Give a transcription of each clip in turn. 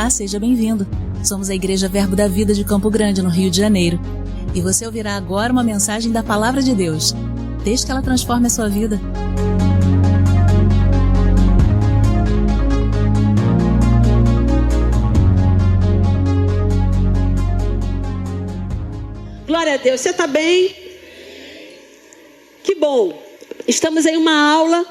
Olá, seja bem-vindo. Somos a Igreja Verbo da Vida de Campo Grande, no Rio de Janeiro. E você ouvirá agora uma mensagem da Palavra de Deus. Desde que ela transforme a sua vida. Glória a Deus, você está bem? Que bom. Estamos em uma aula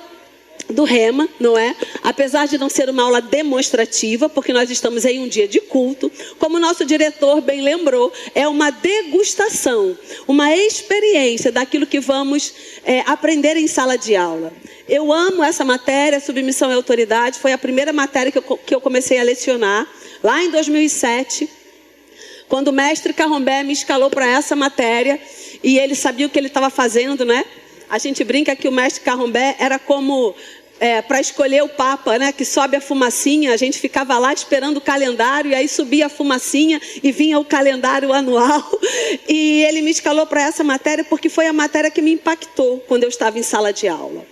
do Rema, não é? Apesar de não ser uma aula demonstrativa, porque nós estamos em um dia de culto, como o nosso diretor bem lembrou, é uma degustação, uma experiência daquilo que vamos aprender em sala de aula. Eu amo essa matéria, submissão e autoridade, foi a primeira matéria que eu comecei a lecionar, lá em 2007, quando o mestre Carrombé me escalou para essa matéria, e ele sabia o que ele estava fazendo, né? A gente brinca que o mestre Carrombé era como para escolher o Papa, né? Que sobe a fumacinha, a gente ficava lá esperando o calendário, e aí subia a fumacinha e vinha o calendário anual. E ele me escalou para essa matéria porque foi a matéria que me impactou quando eu estava em sala de aula.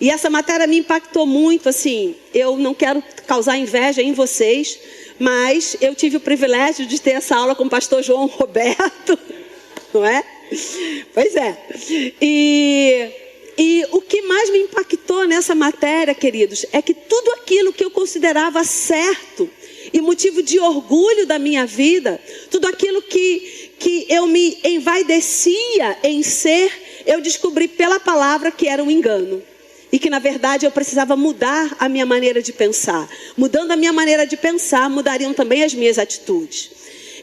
E essa matéria me impactou muito, assim, eu não quero causar inveja em vocês, mas eu tive o privilégio de ter essa aula com o pastor João Roberto, não é? Pois é. E o que mais me impactou nessa matéria, queridos, é que tudo aquilo que eu considerava certo e motivo de orgulho da minha vida, tudo aquilo que eu me envaidecia em ser, eu descobri pela palavra que era um engano. E que na verdade eu precisava mudar a minha maneira de pensar. Mudando a minha maneira de pensar, mudariam também as minhas atitudes.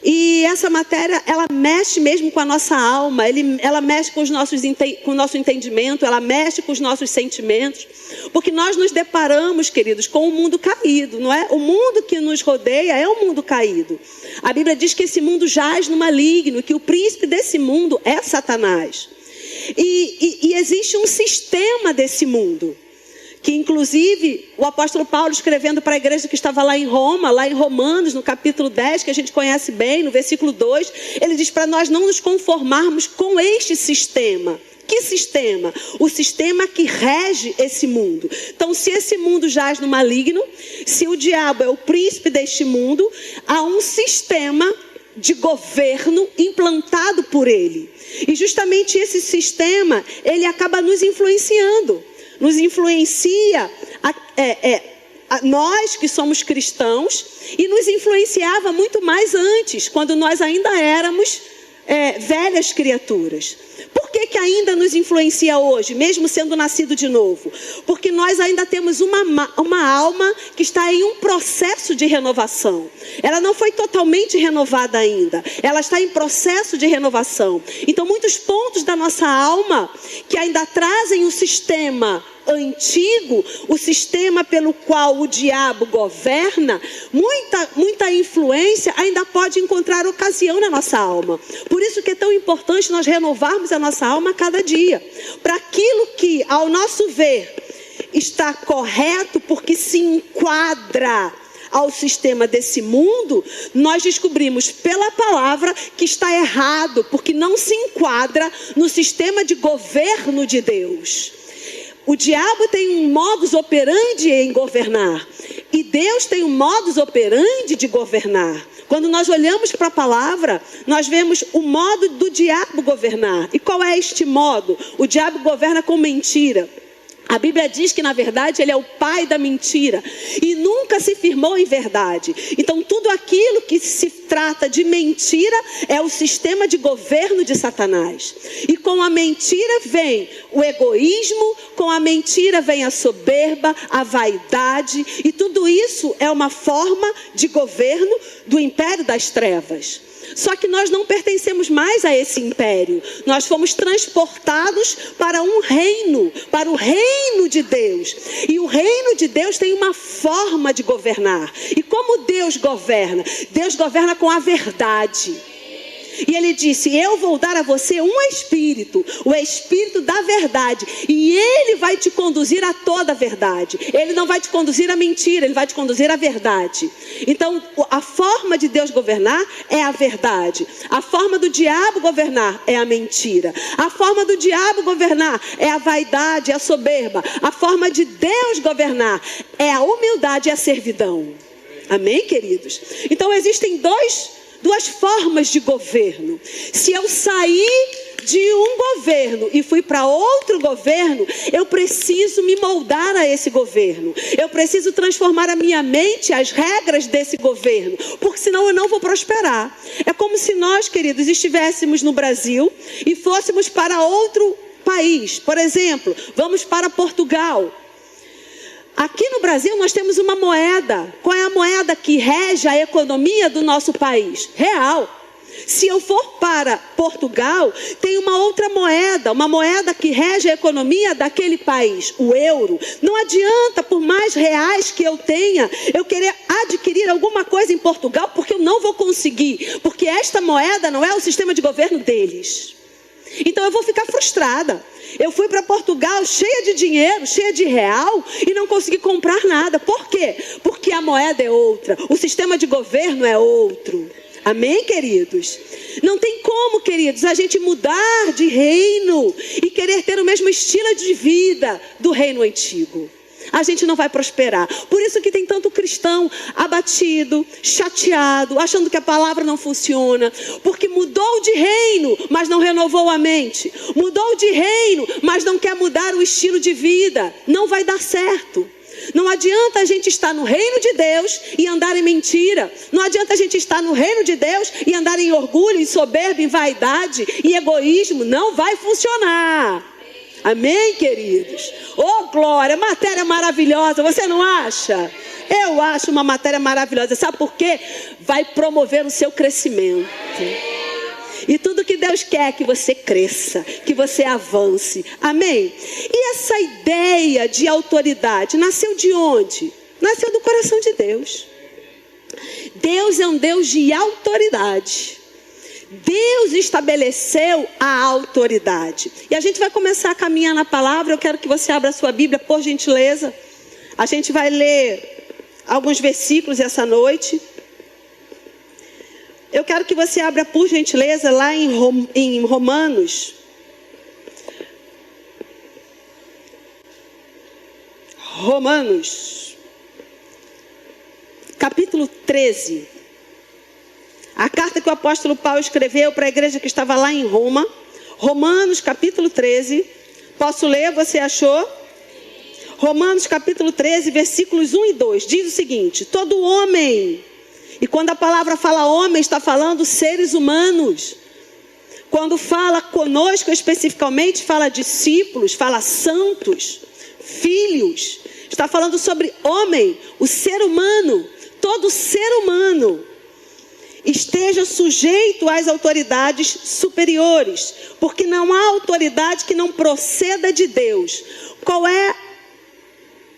E essa matéria, ela mexe mesmo com a nossa alma, ela mexe com o nosso entendimento, ela mexe com os nossos sentimentos. Porque nós nos deparamos, queridos, com um mundo caído, não é? O mundo que nos rodeia é um mundo caído. A Bíblia diz que esse mundo jaz no maligno, que o príncipe desse mundo é Satanás. E existe um sistema desse mundo, que inclusive o apóstolo Paulo, escrevendo para a igreja que estava lá em Roma, lá em Romanos, no capítulo 10, que a gente conhece bem, no versículo 2, ele diz para nós não nos conformarmos com este sistema. Que sistema? O sistema que rege esse mundo. Então, se esse mundo jaz no maligno, se o diabo é o príncipe deste mundo, há um sistema de governo implantado por ele. E justamente esse sistema, ele acaba nos influenciando. Nos influencia a nós que somos cristãos, e nos influenciava muito mais antes, quando nós ainda éramos velhas criaturas. Por que ainda nos influencia hoje, mesmo sendo nascido de novo? Porque nós ainda temos uma alma que está em um processo de renovação. Ela não foi totalmente renovada ainda. Ela está em processo de renovação. Então, muitos pontos da nossa alma que ainda trazem o sistema antigo, o sistema pelo qual o diabo governa, muita influência ainda pode encontrar ocasião na nossa alma. Por isso que é tão importante nós renovarmos a nossa alma a cada dia, para aquilo que, ao nosso ver, está correto, porque se enquadra ao sistema desse mundo, nós descobrimos pela palavra que está errado, porque não se enquadra no sistema de governo de Deus. O diabo tem um modus operandi em governar, e Deus tem um modus operandi de governar. Quando nós olhamos para a palavra, nós vemos o modo do diabo governar. E qual é este modo? O diabo governa com mentira. A Bíblia diz que, na verdade, ele é o pai da mentira e nunca se firmou em verdade. Então, tudo aquilo que se trata de mentira é o sistema de governo de Satanás. E com a mentira vem o egoísmo, com a mentira vem a soberba, a vaidade, e tudo isso é uma forma de governo do império das trevas. Só que nós não pertencemos mais a esse império. Nós fomos transportados para um reino, para o reino de Deus. E o reino de Deus tem uma forma de governar. E como Deus governa? Deus governa com a verdade. E ele disse: eu vou dar a você um espírito, o espírito da verdade, e ele vai te conduzir a toda a verdade. Ele não vai te conduzir à mentira, ele vai te conduzir à verdade. Então, a forma de Deus governar é a verdade. A forma do diabo governar é a mentira. A forma do diabo governar é a vaidade, é a soberba. A forma de Deus governar é a humildade e a servidão. Amém, queridos? Então existem duas formas de governo. Se eu sair de um governo e fui para outro governo, eu preciso me moldar a esse governo. Eu preciso transformar a minha mente às regras desse governo, porque senão eu não vou prosperar. É como se nós, queridos, estivéssemos no Brasil e fôssemos para outro país. Por exemplo, vamos para Portugal. Aqui no Brasil nós temos uma moeda. Qual é a moeda que rege a economia do nosso país? Real. Se eu for para Portugal, tem uma outra moeda, uma moeda que rege a economia daquele país, o euro. Não adianta, por mais reais que eu tenha, eu querer adquirir alguma coisa em Portugal, porque eu não vou conseguir, porque esta moeda não é o sistema de governo deles. Então eu vou ficar frustrada. Eu fui para Portugal cheia de dinheiro, cheia de real e não consegui comprar nada. Por quê? Porque a moeda é outra, o sistema de governo é outro. Amém, queridos? Não tem como, queridos, a gente mudar de reino e querer ter o mesmo estilo de vida do reino antigo. A gente não vai prosperar. Por isso que tem tanto cristão abatido, chateado, achando que a palavra não funciona. Porque mudou de reino, mas não renovou a mente. Mudou de reino, mas não quer mudar o estilo de vida. Não vai dar certo. Não adianta a gente estar no reino de Deus e andar em mentira. Não adianta a gente estar no reino de Deus e andar em orgulho, em soberba, em vaidade, em egoísmo. Não vai funcionar. Amém, queridos? Oh, glória, matéria maravilhosa, você não acha? Eu acho uma matéria maravilhosa. Sabe por quê? Vai promover o seu crescimento. E tudo que Deus quer é que você cresça, que você avance. Amém? E essa ideia de autoridade nasceu de onde? Nasceu do coração de Deus. Deus é um Deus de autoridade. Deus estabeleceu a autoridade. E a gente vai começar a caminhar na palavra. Eu quero que você abra a sua Bíblia, por gentileza. A gente vai ler alguns versículos essa noite. Eu quero que você abra, por gentileza, lá em Romanos. Romanos, capítulo 13. A carta que o apóstolo Paulo escreveu para a igreja que estava lá em Roma. Romanos, capítulo 13. Posso ler? Você achou? Romanos, capítulo 13, versículos 1 e 2. Diz o seguinte: todo homem... E quando a palavra fala homem, está falando seres humanos. Quando fala conosco especificamente, fala discípulos, fala santos, filhos. Está falando sobre homem, o ser humano. Todo ser humano esteja sujeito às autoridades superiores. Porque não há autoridade que não proceda de Deus. Qual é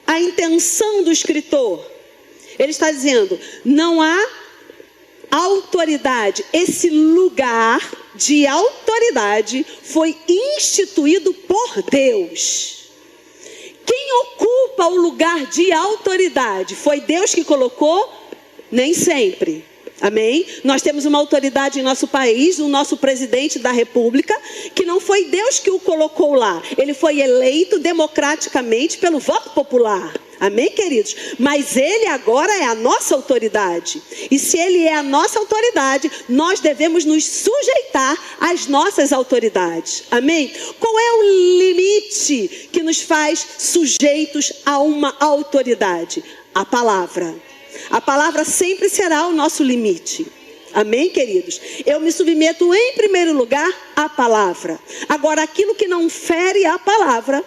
a intenção do escritor? Ele está dizendo, não há autoridade. Esse lugar de autoridade foi instituído por Deus. Quem ocupa o lugar de autoridade? Foi Deus que colocou? Nem sempre. Amém? Nós temos uma autoridade em nosso país, o nosso presidente da república, que não foi Deus que o colocou lá. Ele foi eleito democraticamente pelo voto popular. Amém, queridos? Mas ele agora é a nossa autoridade. E se ele é a nossa autoridade, nós devemos nos sujeitar às nossas autoridades. Amém? Qual é o limite que nos faz sujeitos a uma autoridade? A palavra. A palavra sempre será o nosso limite. Amém, queridos? Eu me submeto em primeiro lugar à palavra. Agora, aquilo que não fere a palavra,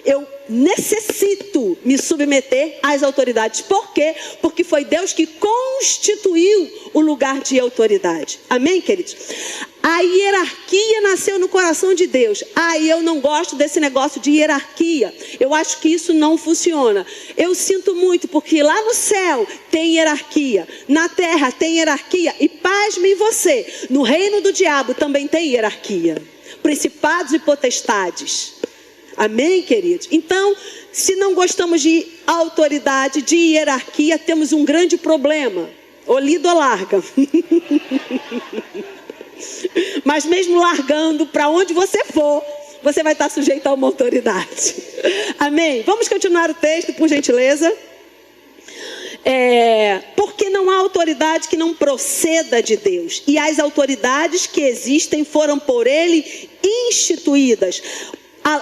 eu necessito me submeter às autoridades. Por quê? Porque foi Deus que constituiu o lugar de autoridade. Amém, queridos? A hierarquia nasceu no coração de Deus. Eu não gosto desse negócio de hierarquia. Eu acho que isso não funciona. Eu sinto muito, porque lá no céu tem hierarquia. Na terra tem hierarquia. E pasme você, no reino do diabo também tem hierarquia. Principados e potestades. Amém, queridos? Então, se não gostamos de autoridade, de hierarquia, temos um grande problema. Ou lida ou larga. Mas mesmo largando, para onde você for, você vai estar sujeito a uma autoridade. Amém? Vamos continuar o texto, por gentileza. Porque não há autoridade que não proceda de Deus. E as autoridades que existem foram por Ele instituídas.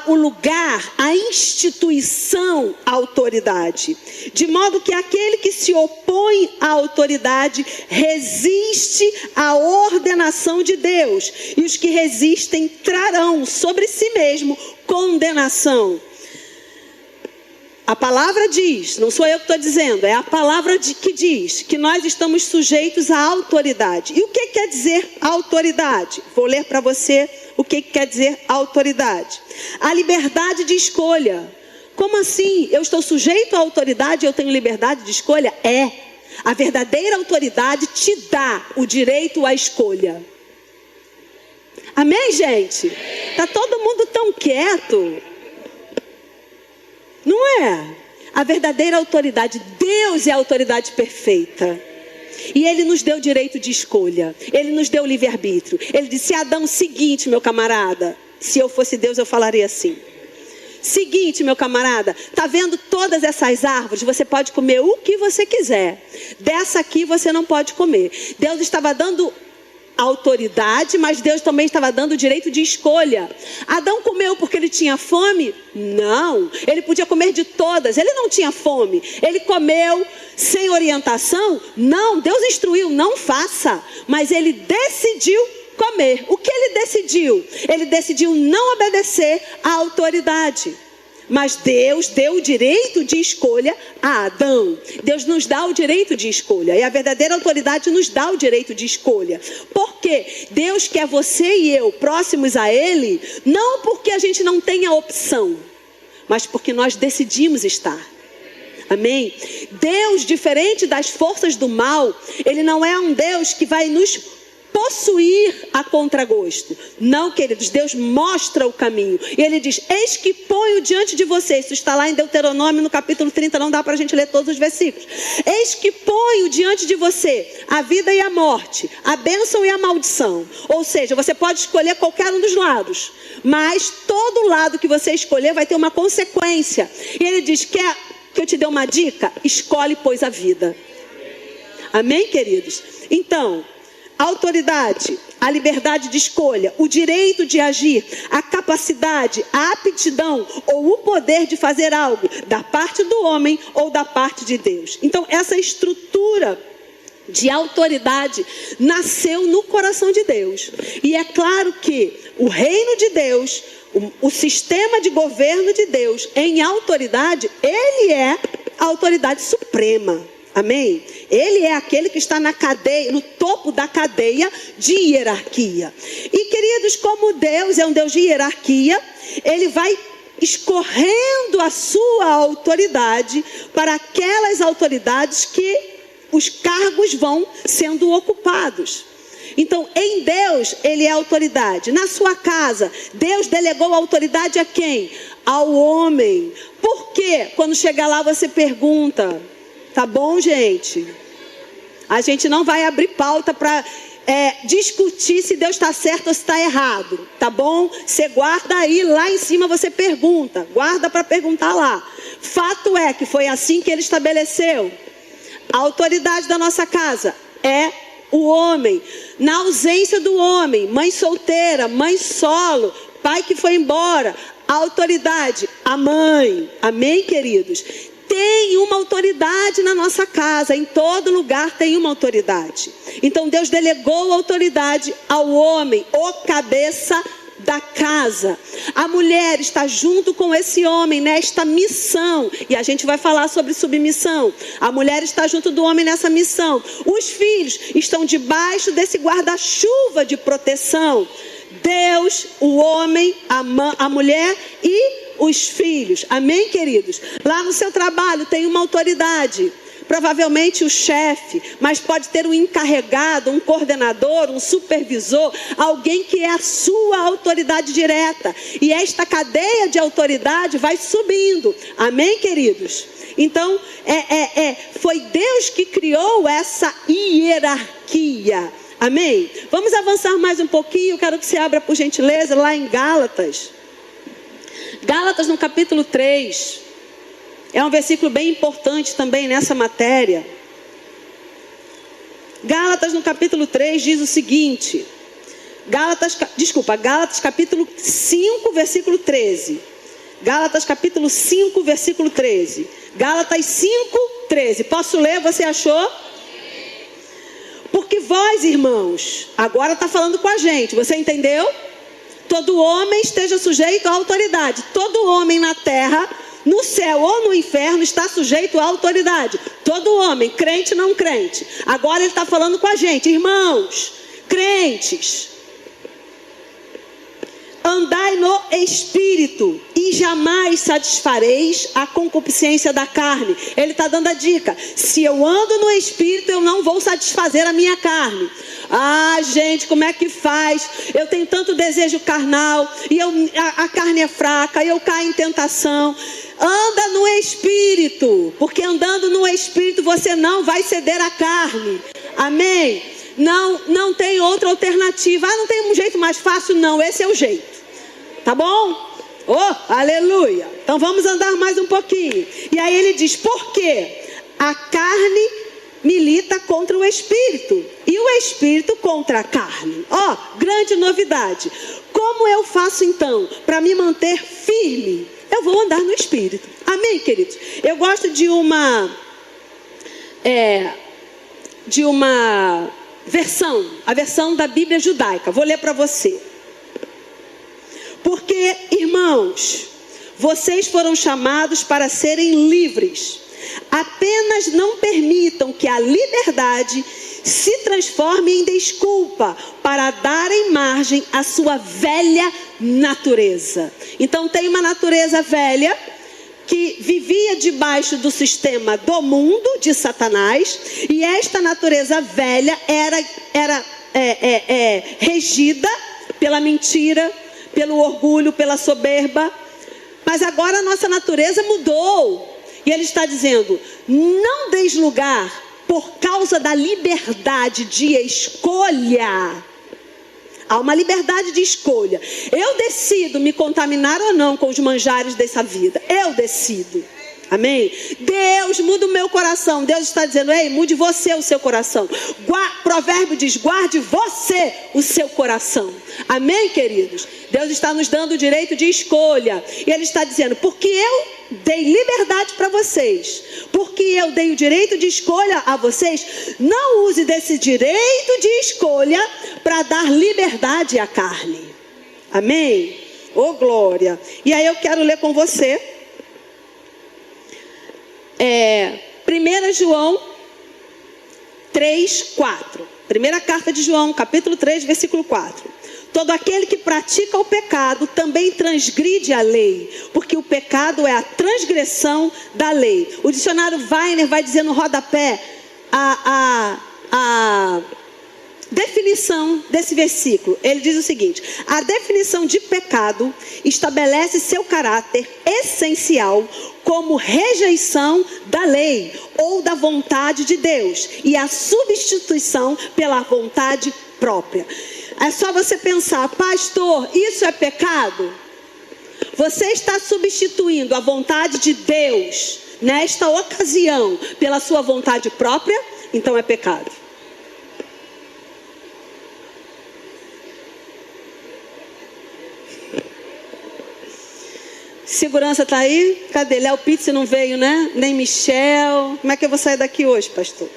O lugar, a instituição, a autoridade. De modo que aquele que se opõe à autoridade resiste à ordenação de Deus. E os que resistem trarão sobre si mesmo condenação. A palavra diz, não sou eu que estou dizendo, é a palavra que diz que nós estamos sujeitos à autoridade. E o que quer dizer autoridade? Vou ler para você o que quer dizer autoridade. A liberdade de escolha. Como assim? Eu estou sujeito à autoridade e eu tenho liberdade de escolha? A verdadeira autoridade te dá o direito à escolha. Amém, gente? Está todo mundo tão quieto. Não é? A verdadeira autoridade, Deus é a autoridade perfeita. E Ele nos deu direito de escolha. Ele nos deu livre-arbítrio. Ele disse: Adão, seguinte, meu camarada. Se eu fosse Deus, eu falaria assim. Seguinte, meu camarada, tá vendo todas essas árvores? Você pode comer o que você quiser. Dessa aqui você não pode comer. Deus estava dando autoridade, mas Deus também estava dando o direito de escolha. Adão comeu porque ele tinha fome? Não, ele podia comer de todas, ele não tinha fome. Ele comeu sem orientação? Não, Deus instruiu, não faça, mas ele decidiu comer. O que ele decidiu? Ele decidiu não obedecer à autoridade. Mas Deus deu o direito de escolha a Adão. Deus nos dá o direito de escolha. E a verdadeira autoridade nos dá o direito de escolha. Por quê? Deus quer você e eu próximos a Ele, não porque a gente não tenha opção, mas porque nós decidimos estar. Amém? Deus, diferente das forças do mal, Ele não é um Deus que vai nos possuir a contragosto. Não, queridos, Deus mostra o caminho. E Ele diz: eis que ponho diante de vocês. Isso está lá em Deuteronômio, no capítulo 30, não dá para a gente ler todos os versículos. Eis que ponho diante de você a vida e a morte, a bênção e a maldição. Ou seja, você pode escolher qualquer um dos lados, mas todo lado que você escolher vai ter uma consequência. E Ele diz: quer que eu te dê uma dica? Escolhe, pois, a vida. Amém, queridos? Então, a autoridade, a liberdade de escolha, o direito de agir, a capacidade, a aptidão ou o poder de fazer algo da parte do homem ou da parte de Deus. Então, essa estrutura de autoridade nasceu no coração de Deus. E é claro que o reino de Deus, o sistema de governo de Deus em autoridade, ele é a autoridade suprema. Amém? Ele é aquele que está na cadeia, no topo da cadeia de hierarquia. E, queridos, como Deus é um Deus de hierarquia, Ele vai escorrendo a sua autoridade para aquelas autoridades que os cargos vão sendo ocupados. Então, em Deus, Ele é autoridade. Na sua casa, Deus delegou a autoridade a quem? Ao homem. Por quê? Quando chegar lá, você pergunta... Tá bom, gente? A gente não vai abrir pauta para discutir se Deus está certo ou se está errado. Tá bom? Você guarda aí, lá em cima você pergunta. Guarda para perguntar lá. Fato é que foi assim que Ele estabeleceu. A autoridade da nossa casa é o homem. Na ausência do homem, mãe solteira, mãe solo, pai que foi embora, a autoridade, a mãe. Amém, queridos? Tem uma autoridade na nossa casa, em todo lugar tem uma autoridade. Então Deus delegou a autoridade ao homem, o cabeça da casa. A mulher está junto com esse homem nesta missão, e a gente vai falar sobre submissão. A mulher está junto do homem nessa missão. Os filhos estão debaixo desse guarda-chuva de proteção. Deus, o homem, a mulher e os filhos. Amém, queridos? Lá no seu trabalho tem uma autoridade. Provavelmente o chefe, mas pode ter um encarregado, um coordenador, um supervisor, alguém que é a sua autoridade direta. E esta cadeia de autoridade vai subindo. Amém, queridos? Então, foi Deus que criou essa hierarquia. Amém? Vamos avançar mais um pouquinho. Eu quero que você abra, por gentileza, lá em Gálatas. Gálatas no capítulo 3. É um versículo bem importante também nessa matéria. Gálatas no capítulo 3 diz o seguinte. Gálatas capítulo 5, versículo 13. Gálatas capítulo 5, versículo 13. Gálatas 5, 13. Posso ler? Você achou? Porque vós, irmãos, agora está falando com a gente, você entendeu? Todo homem esteja sujeito à autoridade. Todo homem na terra, no céu ou no inferno, está sujeito à autoridade. Todo homem, crente ou não crente. Agora ele está falando com a gente, irmãos, crentes. Andai no Espírito e jamais satisfareis a concupiscência da carne. Ele está dando a dica. Se eu ando no Espírito, eu não vou satisfazer a minha carne. Ah, gente, como é que faz? Eu tenho tanto desejo carnal e a carne é fraca, eu caio em tentação. Anda no Espírito, porque andando no Espírito você não vai ceder à carne. Amém? Não tem outra alternativa. Ah, não tem um jeito mais fácil? Não, esse é o jeito. Tá bom? Oh, aleluia. Então vamos andar mais um pouquinho. E aí ele diz, por quê? A carne milita contra o Espírito e o Espírito contra a carne. Ó, grande novidade. Como eu faço então para me manter firme? Eu vou andar no Espírito. Amém, queridos? Eu gosto de uma versão, a versão da Bíblia judaica. Vou ler para você. Porque, irmãos, vocês foram chamados para serem livres. Apenas não permitam que a liberdade se transforme em desculpa para darem margem à sua velha natureza. Então tem uma natureza velha que vivia debaixo do sistema do mundo, de Satanás, e esta natureza velha era regida pela mentira, pelo orgulho, pela soberba. Mas agora a nossa natureza mudou. E ele está dizendo, não deis lugar por causa da liberdade de escolha. Há uma liberdade de escolha. Eu decido me contaminar ou não com os manjares dessa vida. Eu decido. Amém? Deus muda o meu coração. Deus está dizendo, ei, mude você o seu coração. Provérbio diz, guarde você o seu coração. Amém, queridos? Deus está nos dando o direito de escolha. E Ele está dizendo, porque eu dei liberdade para vocês, porque eu dei o direito de escolha a vocês, não use desse direito de escolha para dar liberdade à carne. Amém? Oh, glória. E aí eu quero ler com você 1 João 3, 4. Primeira carta de João, capítulo 3, versículo 4. Todo aquele que pratica o pecado também transgride a lei, porque o pecado é a transgressão da lei. O dicionário Weiner vai dizer no rodapé a definição desse versículo. Ele diz o seguinte: a definição de pecado estabelece seu caráter essencial como rejeição da lei ou da vontade de Deus e a substituição pela vontade própria. É só você pensar, pastor, isso é pecado? Você está substituindo a vontade de Deus nesta ocasião pela sua vontade própria? Então é pecado. Segurança está aí? Cadê? Léo Pitts não veio, né? Nem Michel. Como é que eu vou sair daqui hoje, pastor?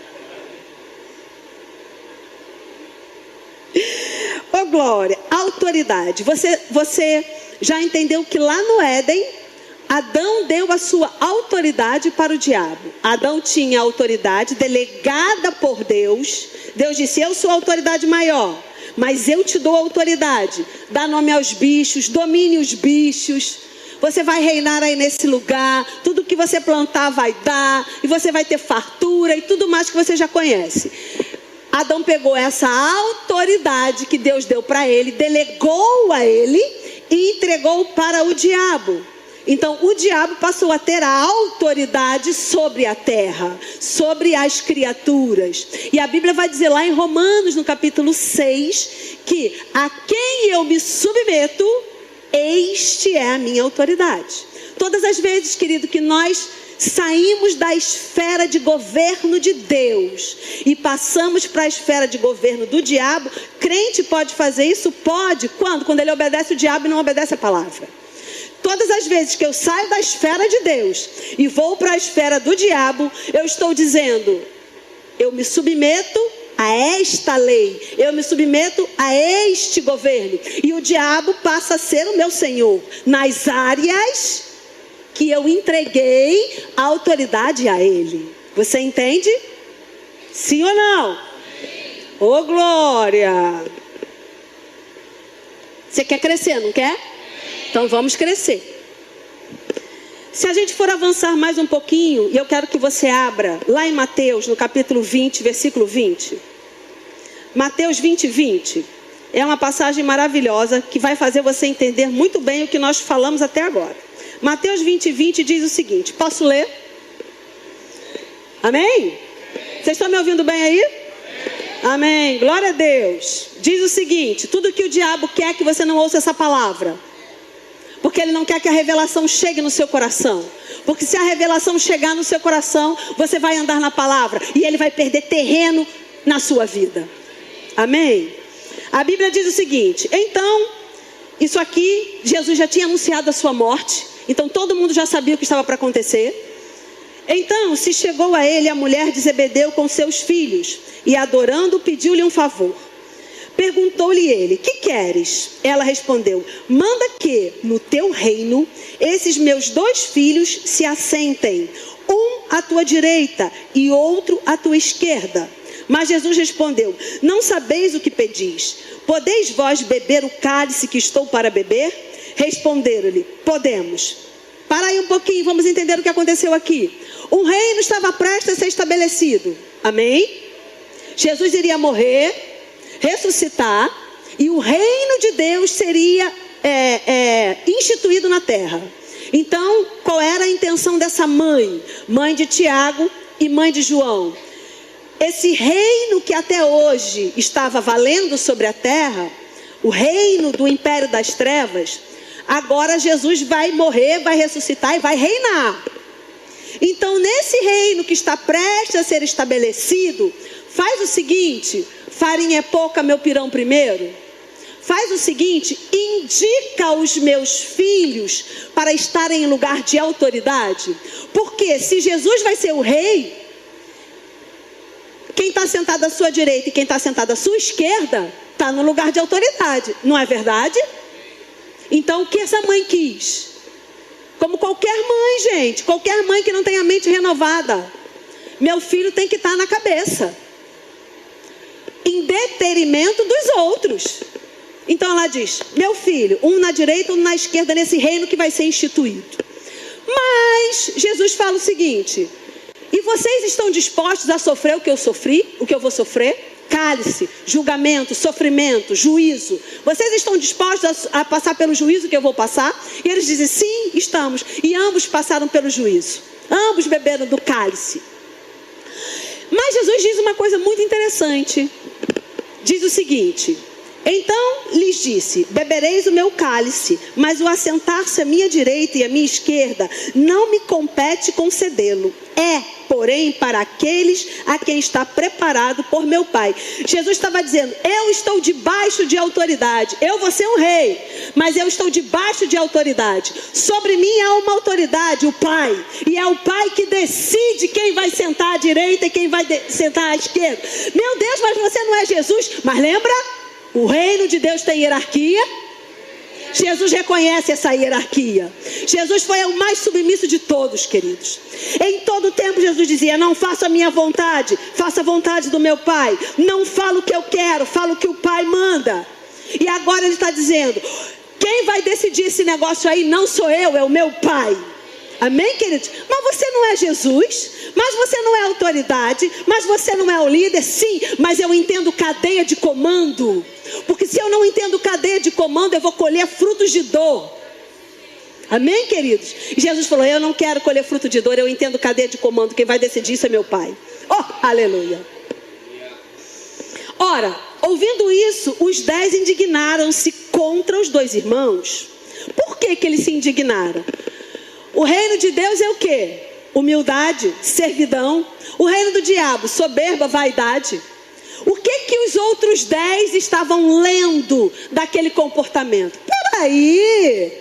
Ô, glória, autoridade. Você já entendeu que lá no Éden, Adão deu a sua autoridade para o diabo. Adão tinha autoridade delegada por Deus. Deus disse, eu sou a autoridade maior, mas eu te dou autoridade. Dá nome aos bichos, domine os bichos. Você vai reinar aí nesse lugar. Tudo que você plantar vai dar. E você vai ter fartura e tudo mais que você já conhece. Adão pegou essa autoridade que Deus deu para ele, delegou a ele e entregou para o diabo. Então o diabo passou a ter a autoridade sobre a terra, sobre as criaturas. E a Bíblia vai dizer lá em Romanos, no capítulo 6, que a quem eu me submeto, este é a minha autoridade. Todas as vezes, querido, que nós saímos da esfera de governo de Deus e passamos para a esfera de governo do diabo, crente pode fazer isso? Pode. Quando? Quando ele obedece o diabo e não obedece a palavra. Todas as vezes que eu saio da esfera de Deus e vou para a esfera do diabo, eu estou dizendo, eu me submeto a esta lei, eu me submeto a este governo, e o diabo passa a ser o meu senhor nas áreas que eu entreguei a autoridade a ele. Você entende? Sim ou não? Ô, glória! Você quer crescer, não quer? Então vamos crescer. Se a gente for avançar mais um pouquinho, e eu quero que você abra lá em Mateus, no capítulo 20, versículo 20. Mateus 20, 20. É uma passagem maravilhosa que vai fazer você entender muito bem o que nós falamos até agora. Mateus 20, 20 diz o seguinte, posso ler? Amém? Vocês estão me ouvindo bem aí? Amém, glória a Deus. Diz o seguinte, tudo que o diabo quer que você não ouça essa palavra, porque ele não quer que a revelação chegue no seu coração. Porque se a revelação chegar no seu coração, você vai andar na palavra e ele vai perder terreno na sua vida. Amém? A Bíblia diz o seguinte, então, isso aqui, Jesus já tinha anunciado a sua morte, então todo mundo já sabia o que estava para acontecer. Então, se chegou a ele a mulher de Zebedeu com seus filhos, e adorando, pediu-lhe um favor. Perguntou-lhe ele, que queres? Ela respondeu, manda que, no teu reino, esses meus 2 filhos se assentem, um à tua direita e outro à tua esquerda. Mas Jesus respondeu, não sabeis o que pedis. Podeis vós beber o cálice que estou para beber? Responderam-lhe, podemos. Para aí um pouquinho, vamos entender o que aconteceu aqui. Um reino estava prestes a ser estabelecido. Amém? Jesus iria morrer, ressuscitar, e o reino de Deus seria instituído na terra. Então, qual era a intenção dessa mãe? Mãe de Tiago e mãe de João. Esse reino que até hoje estava valendo sobre a terra, o reino do império das trevas, agora Jesus vai morrer, vai ressuscitar e vai reinar. Então, nesse reino que está prestes a ser estabelecido, faz o seguinte, farinha é pouca, meu pirão primeiro. Faz o seguinte, indica os meus filhos para estarem em lugar de autoridade. Porque se Jesus vai ser o rei, quem está sentado à sua direita e quem está sentado à sua esquerda, está no lugar de autoridade. Não é verdade? Então, o que essa mãe quis? Como qualquer mãe, gente. Qualquer mãe que não tenha a mente renovada. Meu filho tem que estar na cabeça. Em detrimento dos outros. Então ela diz, meu filho, um na direita, um na esquerda, nesse reino que vai ser instituído. Mas Jesus fala o seguinte, e vocês estão dispostos a sofrer o que eu sofri, o que eu vou sofrer? Cálice, julgamento, sofrimento, juízo. Vocês estão dispostos a passar pelo juízo que eu vou passar? E eles dizem, sim, estamos. E ambos passaram pelo juízo. Ambos beberam do cálice. Mas Jesus diz uma coisa muito interessante. Diz o seguinte, então lhes disse, bebereis o meu cálice, mas o assentar-se à minha direita e à minha esquerda não me compete concedê-lo. É, porém, para aqueles a quem está preparado por meu Pai. Jesus estava dizendo, eu estou debaixo de autoridade. Eu vou ser um rei, mas eu estou debaixo de autoridade. Sobre mim há uma autoridade, o Pai. E é o Pai que decide quem vai sentar à direita e quem vai sentar à esquerda. Meu Deus, mas você não é Jesus. Mas lembra? O reino de Deus tem hierarquia. Jesus reconhece essa hierarquia. Jesus foi o mais submisso de todos, queridos. Em todo tempo Jesus dizia, não faça a minha vontade, faça a vontade do meu Pai. Não falo o que eu quero, falo o que o Pai manda. E agora ele está dizendo, quem vai decidir esse negócio aí não sou eu, é o meu Pai. Amém, queridos? Mas você não é Jesus, mas você não é autoridade, mas você não é o líder, sim, mas eu entendo cadeia de comando. Porque se eu não entendo cadeia de comando, eu vou colher frutos de dor. Amém, queridos? E Jesus falou, eu não quero colher fruto de dor, eu entendo cadeia de comando, quem vai decidir isso é meu Pai. Oh, aleluia. Ora, ouvindo isso, os 10 indignaram-se contra os 2 irmãos. Por que eles se indignaram? O reino de Deus é o quê? humildade, servidão. O reino do diabo, soberba, vaidade. O que os outros 10 estavam lendo daquele comportamento? Peraí,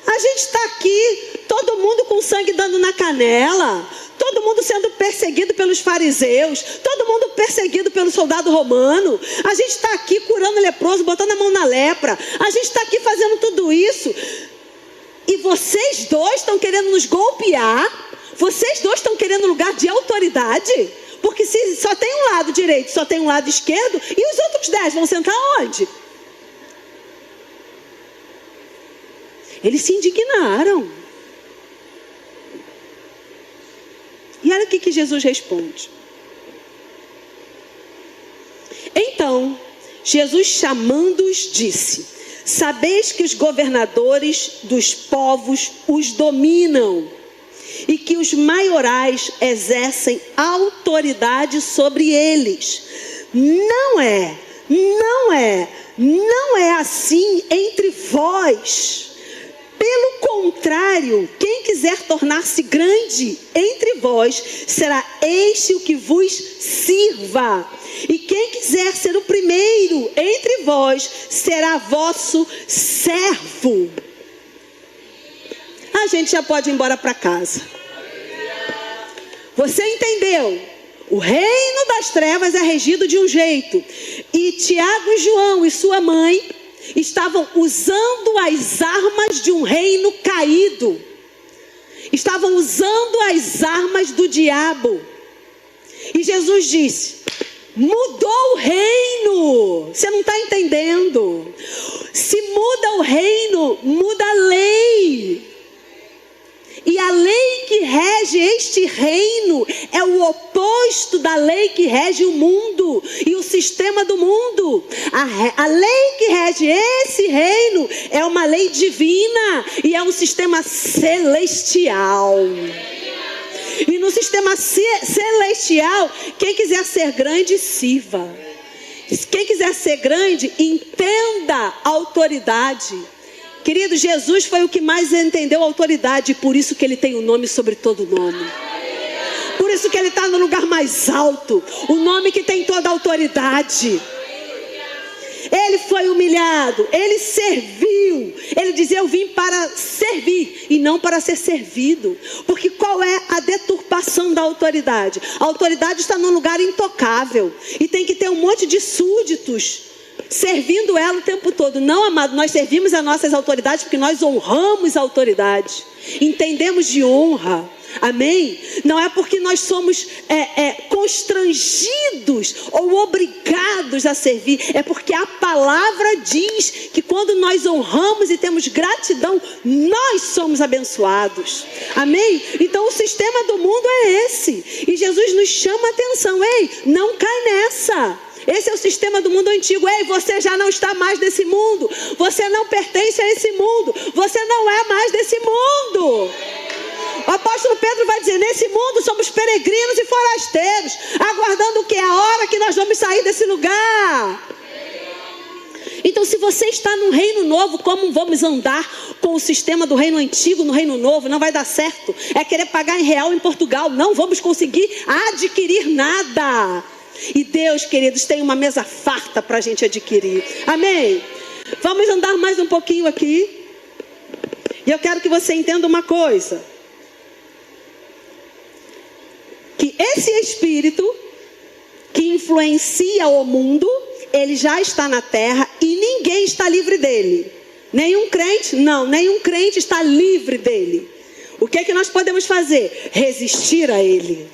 a gente está aqui, todo mundo com sangue dando na canela, todo mundo sendo perseguido pelos fariseus, todo mundo perseguido pelo soldado romano. A gente está aqui curando leproso, botando a mão na lepra. A gente está aqui fazendo tudo isso. E vocês dois estão querendo nos golpear? Vocês dois estão querendo lugar de autoridade? Porque se só tem um lado direito, só tem um lado esquerdo, e os outros 10 vão sentar onde? Eles se indignaram. E olha o que Jesus responde. Então, Jesus chamando-os disse: sabeis que os governadores dos povos os dominam, e que os maiorais exercem autoridade sobre eles. Não é assim entre vós. Pelo contrário, quem quiser tornar-se grande entre vós, será este o que vos sirva. E quem quiser ser o primeiro entre vós, será vosso servo. A gente já pode ir embora para casa. Você entendeu? O reino das trevas é regido de um jeito. E Tiago e João e sua mãe estavam usando as armas de um reino caído. Estavam usando as armas do diabo. E Jesus disse: mudou o reino. Você não está entendendo? Se muda o reino, muda a lei. E a lei que rege este reino é o oposto da lei que rege o mundo e o sistema do mundo. A lei que rege esse reino é uma lei divina e é um sistema celestial. E no sistema celestial, quem quiser ser grande, sirva. Quem quiser ser grande, entenda a autoridade. Querido, Jesus foi o que mais entendeu a autoridade, por isso que ele tem o nome sobre todo nome. Por isso que ele está no lugar mais alto, o nome que tem toda a autoridade. Ele foi humilhado, ele serviu. Ele dizia: eu vim para servir e não para ser servido. Porque qual é a deturpação da autoridade? A autoridade está num lugar intocável e tem que ter um monte de súditos servindo ela o tempo todo. Não, amado, nós servimos as nossas autoridades porque nós honramos a autoridade, entendemos de honra, amém? Não é porque nós somos constrangidos ou obrigados a servir, é porque a palavra diz que quando nós honramos e temos gratidão, nós somos abençoados, amém? Então o sistema do mundo é esse, e Jesus nos chama a atenção: ei, não cai nessa. Esse é o sistema do mundo antigo. Ei, você já não está mais nesse mundo. Você não pertence a esse mundo. Você não é mais desse mundo. O apóstolo Pedro vai dizer: nesse mundo somos peregrinos e forasteiros, aguardando o que é a hora que nós vamos sair desse lugar. Então, se você está num reino novo, como vamos andar com o sistema do reino antigo no reino novo? Não vai dar certo. É querer pagar em real em Portugal. Não vamos conseguir adquirir nada. E Deus, queridos, tem uma mesa farta para a gente adquirir. Amém? Vamos andar mais um pouquinho aqui. E eu quero que você entenda uma coisa: que esse espírito que influencia o mundo, ele já está na terra e ninguém está livre dele. Nenhum crente, nenhum crente está livre dele. O que é que nós podemos fazer? Resistir a ele.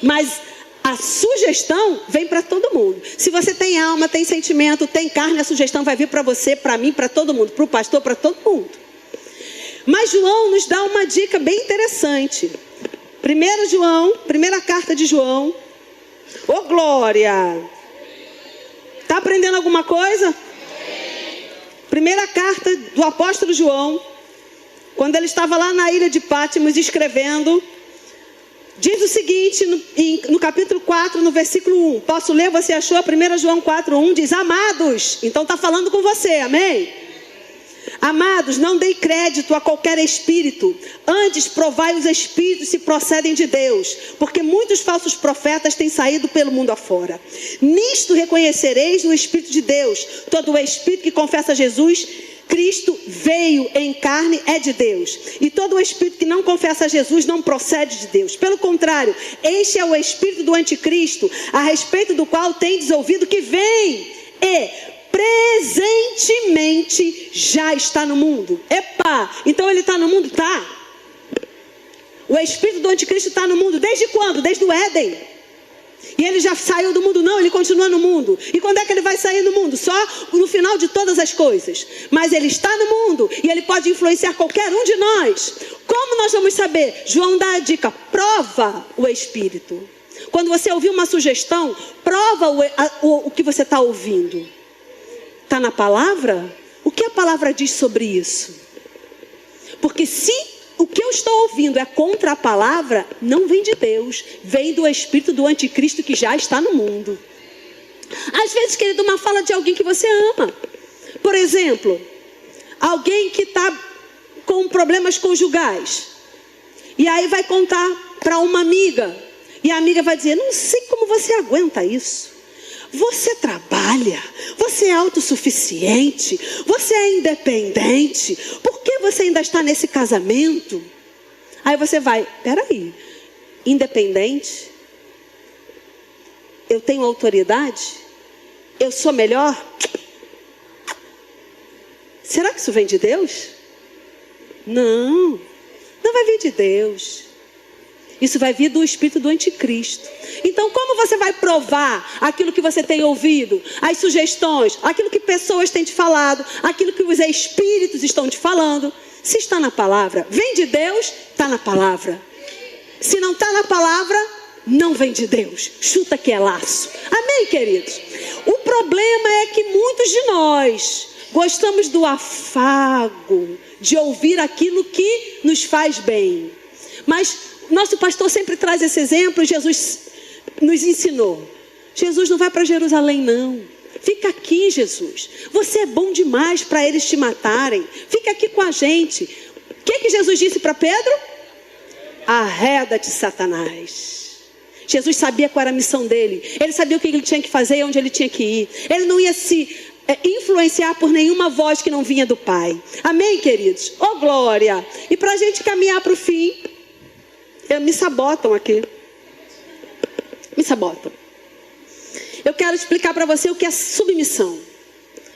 Mas a sugestão vem para todo mundo. Se você tem alma, tem sentimento, tem carne, a sugestão vai vir para você, para mim, para todo mundo, para o pastor, para todo mundo. Mas João nos dá uma dica bem interessante. 1 João, primeira carta de João. Ô glória! Está aprendendo alguma coisa? Primeira carta do apóstolo João, quando ele estava lá na ilha de Patmos escrevendo, diz o seguinte, no capítulo 4, no versículo 1. Posso ler? Você achou? 1 João 4, 1 diz: amados. Então está falando com você, amém? Amados, não deem crédito a qualquer espírito. Antes, provai os espíritos se procedem de Deus, porque muitos falsos profetas têm saído pelo mundo afora. Nisto reconhecereis o Espírito de Deus. Todo o espírito que confessa Jesus Cristo veio em carne é de Deus. E todo o espírito que não confessa Jesus não procede de Deus. Pelo contrário, este é o espírito do anticristo, a respeito do qual tendes ouvido que vem e presentemente já está no mundo. Epa, então ele está no mundo? Tá. O espírito do anticristo está no mundo desde quando? Desde o Éden. E ele já saiu do mundo? Não, ele continua no mundo. E quando é que ele vai sair do mundo? Só no final de todas as coisas. Mas ele está no mundo e ele pode influenciar qualquer um de nós. Como nós vamos saber? João dá a dica: prova o espírito. Quando você ouvir uma sugestão, prova o que você está ouvindo. Está na palavra? O que a palavra diz sobre isso? Porque se o que eu estou ouvindo é contra a palavra, não vem de Deus, vem do espírito do anticristo que já está no mundo. Às vezes, querido, uma fala de alguém que você ama. Por exemplo, alguém que está com problemas conjugais. E aí vai contar para uma amiga. E a amiga vai dizer: não sei como você aguenta isso. Você trabalha, você é autossuficiente, você é independente, por que você ainda está nesse casamento? Aí você vai: peraí, independente? Eu tenho autoridade? Eu sou melhor? Será que isso vem de Deus? Não, não vai vir de Deus. Isso vai vir do espírito do anticristo. Então, como você vai provar aquilo que você tem ouvido, as sugestões, aquilo que pessoas têm te falado, aquilo que os espíritos estão te falando? Se está na palavra, vem de Deus, está na palavra. Se não está na palavra, não vem de Deus. Chuta que é laço. Amém, queridos? O problema é que muitos de nós gostamos do afago, de ouvir aquilo que nos faz bem. Mas nosso pastor sempre traz esse exemplo. Jesus nos ensinou: Jesus não vai para Jerusalém, não. Fica aqui, Jesus. Você é bom demais para eles te matarem. Fica aqui com a gente. O que Jesus disse para Pedro? Arreda-te, Satanás. Jesus sabia qual era a missão dele. Ele sabia o que ele tinha que fazer e onde ele tinha que ir. Ele não ia se influenciar por nenhuma voz que não vinha do Pai. Amém, queridos? Oh, glória! E para a gente caminhar para o fim, me sabotam aqui. Me sabotam. Eu quero explicar para você o que é submissão.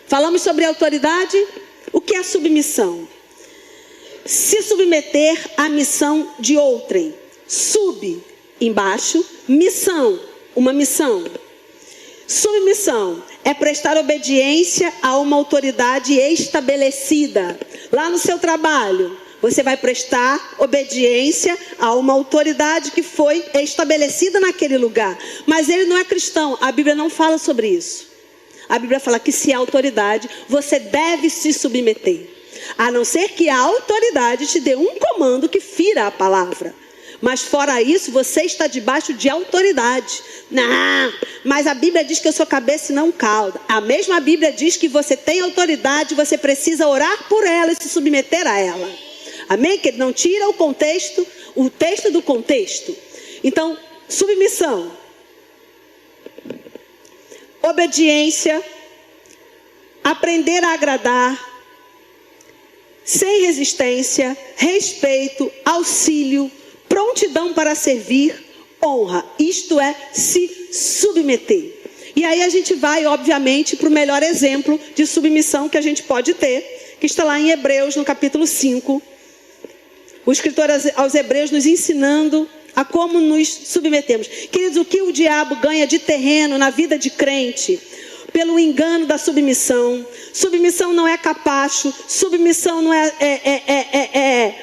Falamos sobre autoridade. O que é submissão? Se submeter à missão de outrem. Sub, embaixo. Missão, uma missão. Submissão é prestar obediência a uma autoridade estabelecida. Lá no seu trabalho, você vai prestar obediência a uma autoridade que foi estabelecida naquele lugar. Mas ele não é cristão. A Bíblia não fala sobre isso. A Bíblia fala que se é autoridade, você deve se submeter. A não ser que a autoridade te dê um comando que fira a palavra. Mas fora isso, você está debaixo de autoridade. Não, mas a Bíblia diz que eu sou cabeça e não cauda. A mesma Bíblia diz que você tem autoridade, você precisa orar por ela e se submeter a ela. Amém? Que ele não tira o texto do contexto. Então, submissão, obediência, aprender a agradar, sem resistência, respeito, auxílio, prontidão para servir, honra. Isto é se submeter. E aí a gente vai, obviamente, para o melhor exemplo de submissão que a gente pode ter, que está lá em Hebreus, no capítulo 5. O escritor aos Hebreus nos ensinando a como nos submetemos. Queridos, o que o diabo ganha de terreno na vida de crente pelo engano da submissão? Submissão não é capacho, submissão não é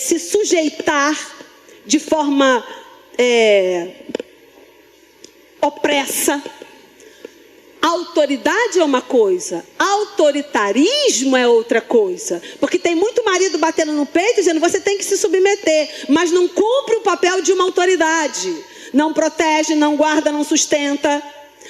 se sujeitar de forma opressa. Autoridade é uma coisa, autoritarismo é outra coisa. Porque tem muito marido batendo no peito dizendo: você tem que se submeter, mas não cumpre o papel de uma autoridade. Não protege, não guarda, não sustenta.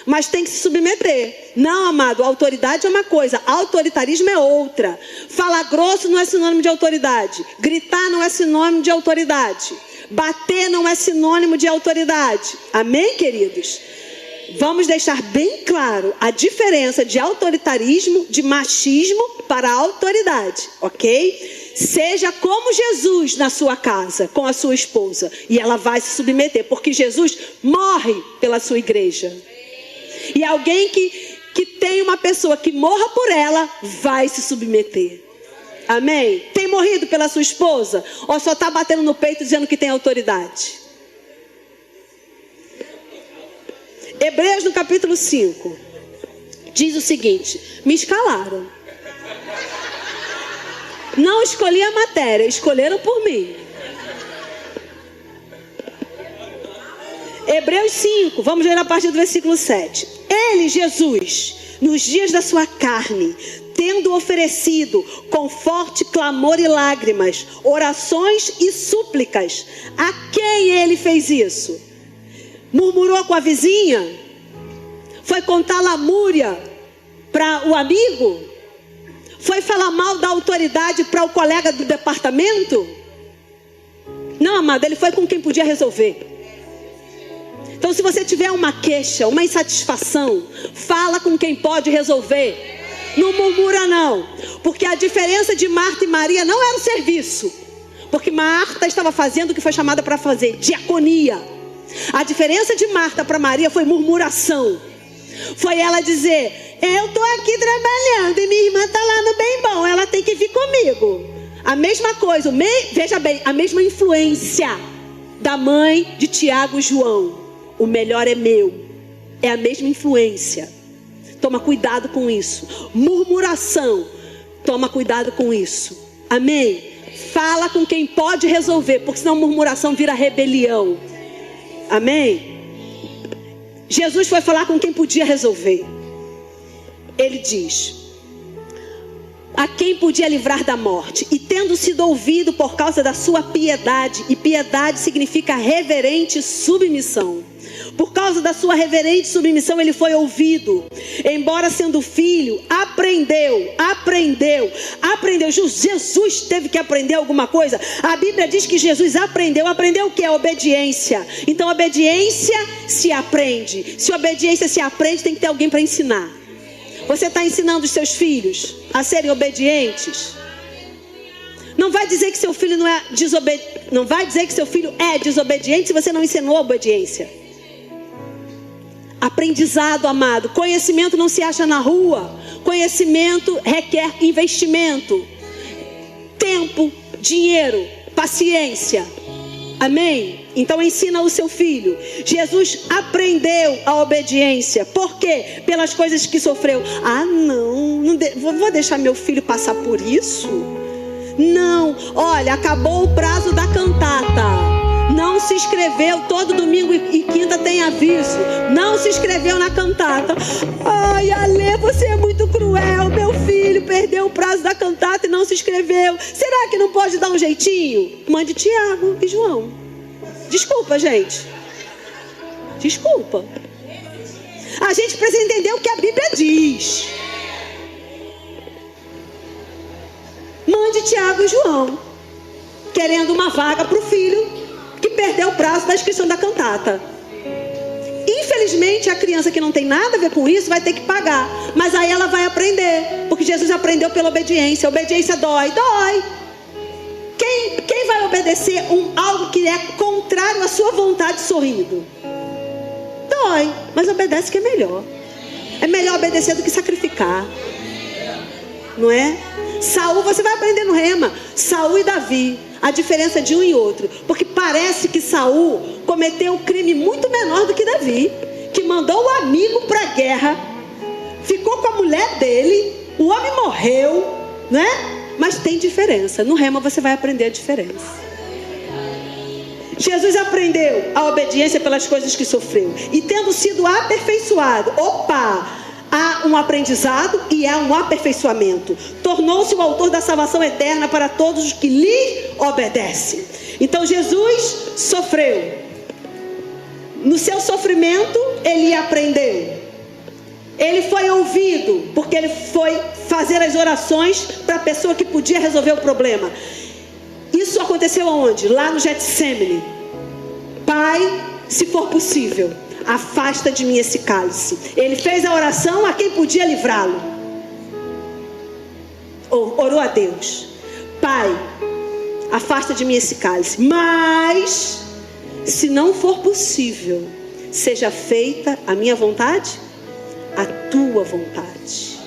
mas tem que se submeter. Não, amado, autoridade é uma coisa, autoritarismo é outra. Falar grosso não é sinônimo de autoridade. Gritar não é sinônimo de autoridade. Bater não é sinônimo de autoridade. Amém, queridos? Vamos deixar bem claro a diferença de autoritarismo, de machismo para a autoridade, ok? Seja como Jesus na sua casa, com a sua esposa, e ela vai se submeter, porque Jesus morre pela sua igreja. E alguém que tem uma pessoa que morra por ela, vai se submeter. Amém? Tem morrido pela sua esposa? Ou só está batendo no peito dizendo que tem autoridade? Hebreus no capítulo 5 diz o seguinte: me escalaram. Não escolhi a matéria, escolheram por mim. Hebreus 5, vamos ler a partir do versículo 7. Ele, Jesus, nos dias da sua carne, tendo oferecido com forte clamor e lágrimas, orações e súplicas, a quem ele fez isso? Murmurou com a vizinha? Foi contar lamúria para o amigo? Foi falar mal da autoridade para o colega do departamento? Não, amado, ele foi com quem podia resolver. Então, se você tiver uma queixa, uma insatisfação, fala com quem pode resolver. Não murmura não. Porque a diferença de Marta e Maria não era o serviço. Porque Marta estava fazendo o que foi chamada para fazer, diaconia. A diferença de Marta para Maria foi murmuração. Foi ela dizer: eu estou aqui trabalhando e minha irmã está lá no bem bom, ela tem que vir comigo. A mesma coisa, veja bem, a mesma influência da mãe de Tiago e João. O melhor é meu. É a mesma influência. Toma cuidado com isso. Murmuração, toma cuidado com isso. Amém? Fala com quem pode resolver, porque senão murmuração vira rebelião. Amém? Jesus foi falar com quem podia resolver. Ele diz: a quem podia livrar da morte, e tendo sido ouvido por causa da sua piedade, e piedade significa reverente submissão. Por causa da sua reverente submissão ele foi ouvido. Embora sendo filho, aprendeu. Jesus teve que aprender alguma coisa. A Bíblia diz que Jesus aprendeu. Aprendeu o que? A obediência. Então obediência se aprende. Se obediência se aprende, tem que ter alguém para ensinar. Você está ensinando os seus filhos a serem obedientes? Não vai dizer que seu filho não vai dizer que seu filho é desobediente se você não ensinou a obediência. Aprendizado, amado. Conhecimento não se acha na rua. Conhecimento requer investimento, tempo, dinheiro, paciência. Amém? Então ensina o seu filho. Jesus aprendeu a obediência. Por quê? Pelas coisas que sofreu. Vou deixar meu filho passar por isso? Não. Olha, acabou o prazo da cantata. Não se inscreveu, todo domingo e quinta tem aviso. Não se inscreveu na cantata. Ai, Alê, você é muito cruel. Meu filho perdeu o prazo da cantata e não se inscreveu. Será que não pode dar um jeitinho? Mande Tiago e João. Desculpa, gente. Desculpa. A gente precisa entender o que a Bíblia diz. Mande Tiago e João, querendo uma vaga para o filho que perdeu o prazo da inscrição da cantata. Infelizmente, a criança que não tem nada a ver com isso vai ter que pagar. Mas aí ela vai aprender, porque Jesus aprendeu pela obediência. A obediência dói. Quem vai obedecer algo que é contrário à sua vontade sorrindo? Dói, mas obedece que é melhor. É melhor obedecer do que sacrificar. Não é? Saul, você vai aprender no rema. Saul e Davi, a diferença de um e outro. Porque parece que Saul cometeu um crime muito menor do que Davi, que mandou o amigo para a guerra, ficou com a mulher dele, o homem morreu, né? Mas tem diferença. No rema você vai aprender a diferença. Jesus aprendeu a obediência pelas coisas que sofreu. E tendo sido aperfeiçoado, há um aprendizado e há um aperfeiçoamento. Tornou-se o autor da salvação eterna para todos os que lhe obedecem. Então Jesus sofreu. No seu sofrimento ele aprendeu. Ele foi ouvido porque ele foi fazer as orações para a pessoa que podia resolver o problema. Isso aconteceu aonde? Lá no Getsemane. Pai, se for possível, afasta de mim esse cálice. Ele fez a oração a quem podia livrá-lo. Orou a Deus: Pai, afasta de mim esse cálice, mas se não for possível, seja feita a minha vontade, a tua vontade.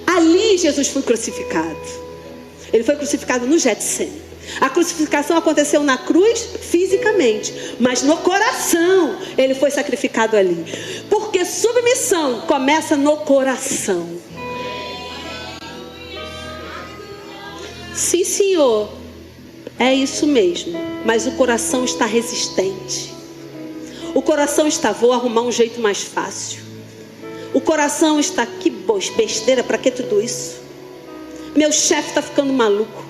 Ali Jesus foi crucificado. Ele foi crucificado no Getsemane. A crucificação aconteceu na cruz fisicamente, mas no coração ele foi sacrificado ali. Porque submissão começa no coração. Sim, Senhor, é isso mesmo, mas o coração está resistente. O coração está: vou arrumar um jeito mais fácil. O coração está: que besteira, para que tudo isso? Meu chefe está ficando maluco.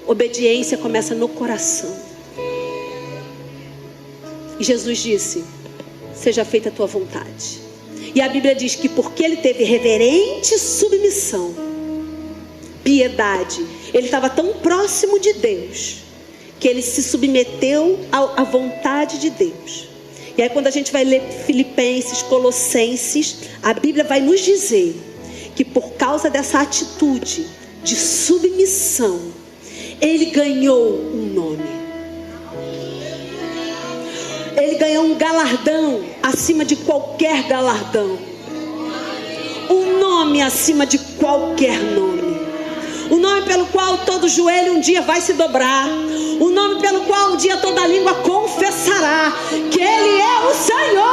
Obediência começa no coração. E Jesus disse: seja feita a tua vontade. E a Bíblia diz que porque ele teve reverente submissão, piedade, ele estava tão próximo de Deus, que ele se submeteu à vontade de Deus. E aí quando a gente vai ler Filipenses, Colossenses, a Bíblia vai nos dizer que por causa dessa atitude de submissão, ele ganhou um nome. Ele ganhou um galardão acima de qualquer galardão. Um nome acima de qualquer nome. O nome pelo qual todo joelho um dia vai se dobrar. O nome pelo qual um dia toda língua confessará que Ele é o Senhor.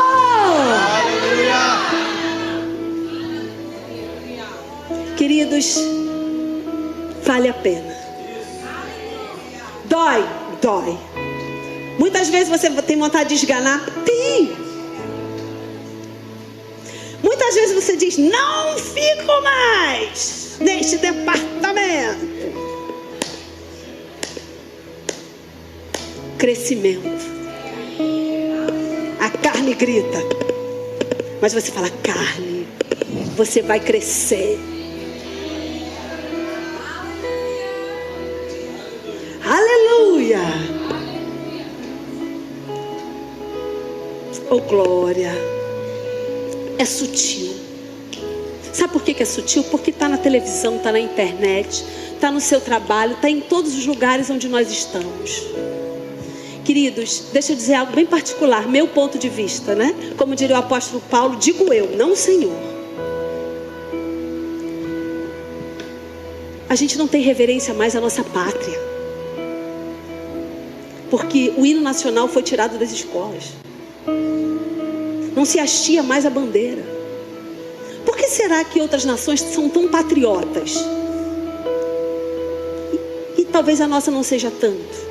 Aleluia. Queridos, vale a pena. Dói. Muitas vezes você tem vontade de esganar. Tem. Muitas vezes você diz: não fico mais neste departamento. Crescimento. A carne grita, mas você fala: carne, você vai crescer. Aleluia. Oh glória. É sutil. Sabe por que é sutil? Porque está na televisão, está na internet, está no seu trabalho, está em todos os lugares onde nós estamos. Queridos, deixa eu dizer algo bem particular, meu ponto de vista, né? Como diria o apóstolo Paulo, digo eu, não o Senhor. A gente não tem reverência mais à nossa pátria. Porque o hino nacional foi tirado das escolas. Não se hastia mais a bandeira. Por que será que outras nações são tão patriotas? E talvez a nossa não seja tanto.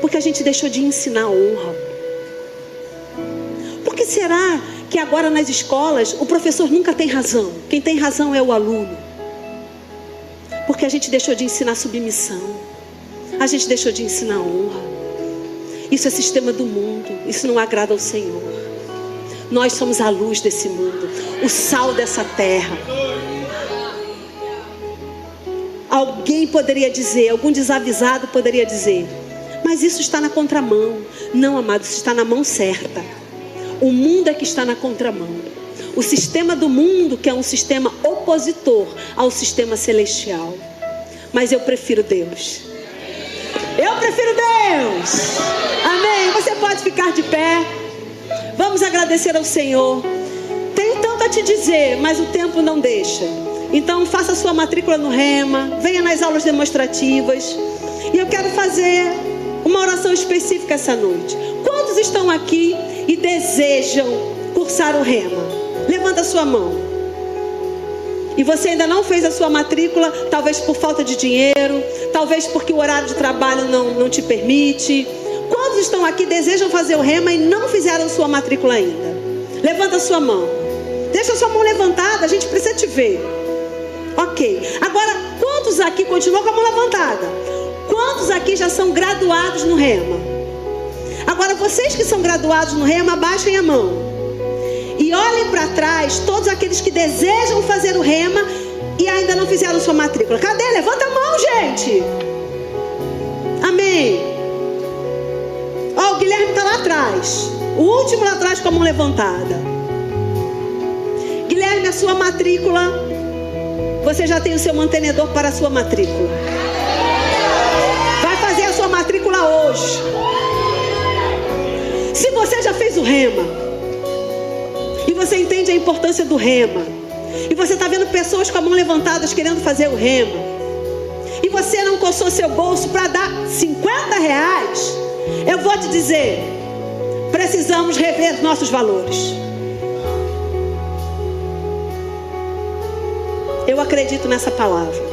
Porque a gente deixou de ensinar a honra. Por que será que agora nas escolas o professor nunca tem razão? Quem tem razão é o aluno. Porque a gente deixou de ensinar submissão. A gente deixou de ensinar honra. Isso é sistema do mundo. Isso não agrada ao Senhor. Nós somos a luz desse mundo, o sal dessa terra. Alguém poderia dizer, algum desavisado poderia dizer: mas isso está na contramão. Não, amado, isso está na mão certa. O mundo é que está na contramão. O sistema do mundo, que é um sistema opositor ao sistema celestial. Mas eu prefiro Deus. Eu prefiro Deus. Amém. Você pode ficar de pé. Vamos agradecer ao Senhor. Tenho tanto a te dizer, mas o tempo não deixa. Então faça sua matrícula no Rema. Venha nas aulas demonstrativas. E eu quero fazer uma oração específica essa noite. Quantos estão aqui e desejam cursar o Rema? Levanta a sua mão. E você ainda não fez a sua matrícula, talvez por falta de dinheiro, talvez porque o horário de trabalho não te permite. Quantos estão aqui e desejam fazer o Rema e não fizeram a sua matrícula ainda? Levanta a sua mão. Deixa a sua mão levantada, a gente precisa te ver. Ok. Agora, quantos aqui continuam com a mão levantada? Quantos aqui já são graduados no Rema? Agora, vocês que são graduados no Rema, abaixem a mão. E olhem para trás todos aqueles que desejam fazer o rema e ainda não fizeram sua matrícula. Cadê? Levanta a mão, gente. Amém. Ó, o Guilherme está lá atrás. O último lá atrás com a mão levantada. Guilherme, a sua matrícula, você já tem o seu mantenedor para a sua matrícula. Vai fazer a sua matrícula hoje. Se você já fez o rema e você entende a importância do rema, e você está vendo pessoas com a mão levantadas querendo fazer o rema, e você não coçou seu bolso para dar R$50, eu vou te dizer, precisamos rever nossos valores. Eu acredito nessa palavra.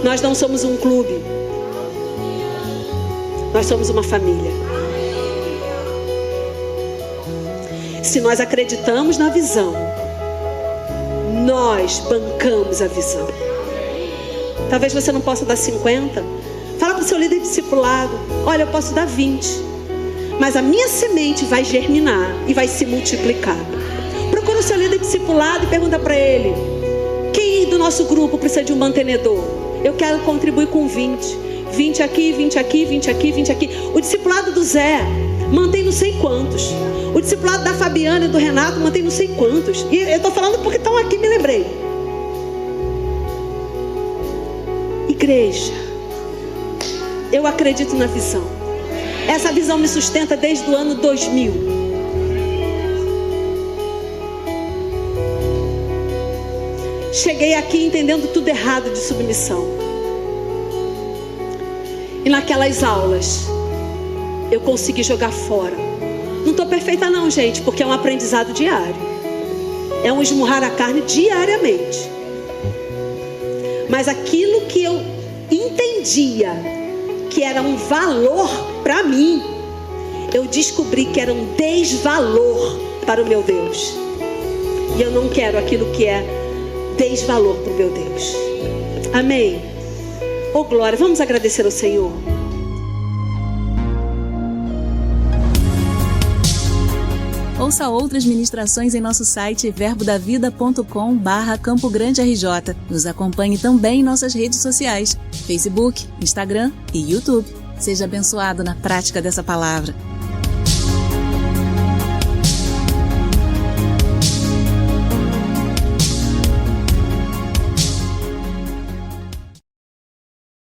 Nós não somos um clube. Nós somos uma família. Se nós acreditamos na visão, nós bancamos a visão. Talvez você não possa dar 50. Fala para o seu líder discipulado: olha, eu posso dar 20. Mas a minha semente vai germinar e vai se multiplicar. Procura o seu líder discipulado e pergunta para ele: quem do nosso grupo precisa de um mantenedor? Eu quero contribuir com 20. 20 aqui, 20 aqui, 20 aqui, 20 aqui. O discipulado do Zé mantém não sei quantos. O discipulado da Fabiana e do Renato mantém não sei quantos. E eu estou falando porque estão aqui, me lembrei. Igreja, eu acredito na visão. Essa visão me sustenta desde o ano 2000. Cheguei aqui entendendo tudo errado de submissão. E naquelas aulas eu consegui jogar fora. Não estou perfeita não, gente, porque é um aprendizado diário. É um esmurrar a carne diariamente. Mas aquilo que eu entendia que era um valor para mim, eu descobri que era um desvalor para o meu Deus. E eu não quero aquilo que é desvalor para o meu Deus. Amém. Oh glória, vamos agradecer ao Senhor. Ouça outras ministrações em nosso site verbodavida.com/Campo Grande RJ. Nos acompanhe também em nossas redes sociais, Facebook, Instagram e YouTube. Seja abençoado na prática dessa palavra.